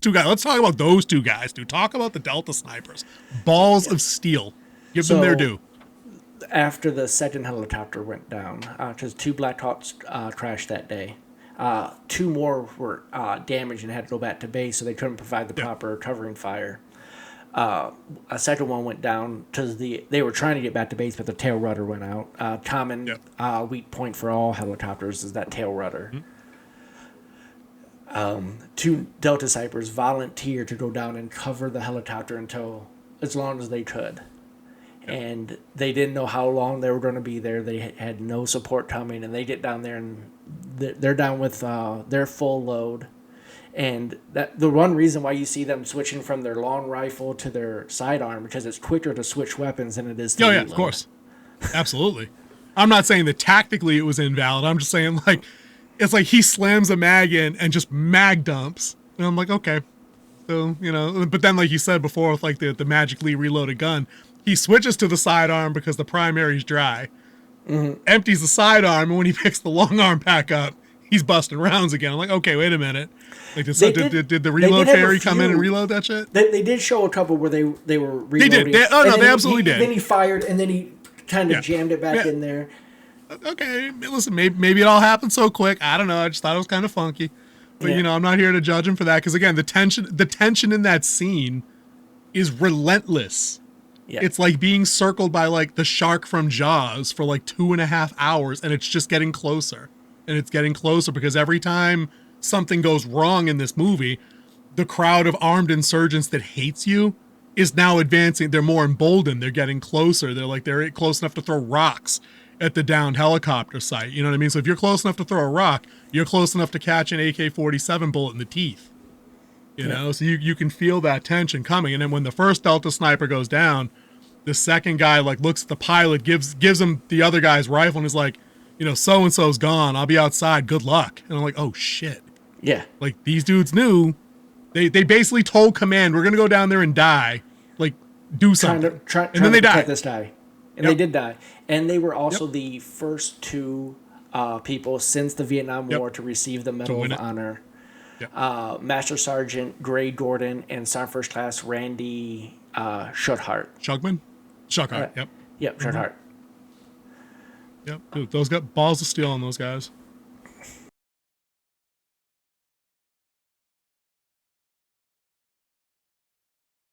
two guys. Let's talk about those two guys, dude. Talk about the Delta snipers. Balls of steel. Give them their due. After the second helicopter went down, because 2 Blackhawks crashed that day, 2 more were damaged and had to go back to base, so they couldn't provide the proper covering fire. A second one went down because they were trying to get back to base, but the tail rudder went out. Common weak point for all helicopters is that tail rudder. 2 Delta snipers volunteered to go down and cover the helicopter until as long as they could. And they didn't know how long they were going to be there. They had no support coming, and they get down there, and they're down with their full load. And that the one reason why you see them switching from their long rifle to their sidearm, because it's quicker to switch weapons than it is to reload. Of course. Absolutely. I'm not saying that tactically it was invalid. I'm just saying, like, it's like he slams a mag in and just mag dumps. And I'm like, okay. So, but then, like you said before, with like the magically reloaded gun, he switches to the sidearm because the primary's dry, empties the sidearm, and when he picks the long arm back up, he's busting rounds again. I'm like, okay, wait a minute. Like, did the reload fairy come in and reload that shit? They did show a couple where they were reloading. They did. They absolutely did. Then he fired, and then he kind of jammed it back in there. Okay, listen, maybe it all happened so quick. I don't know. I just thought it was kind of funky. But, I'm not here to judge him for that. Because, again, the tension in that scene is relentless. Yeah. It's like being circled by like the shark from Jaws for like 2.5 hours, and it's just getting closer. And it's getting closer because every time something goes wrong in this movie, the crowd of armed insurgents that hates you is now advancing. They're more emboldened. They're getting closer. They're close enough to throw rocks at the downed helicopter site. You know what I mean? So if you're close enough to throw a rock, you're close enough to catch an AK-47 bullet in the teeth. You know, so you can feel that tension coming. And then when the first Delta sniper goes down, the second guy like looks at the pilot, gives him the other guy's rifle, and is like, so-and-so's gone. I'll be outside. Good luck. And I'm like, oh shit. Yeah. Like, these dudes knew. They basically told command, we're going to go down there and die. Like, do something. And then they died. This guy. And they did die. And they were also the first 2 people since the Vietnam War to receive the Medal of Honor. Yep. Master Sergeant Gray Gordon and Sergeant First Class Randy Schuthart. Schuthart, yep. Yep, Schuthart. Yep, dude, those got balls of steel on those guys.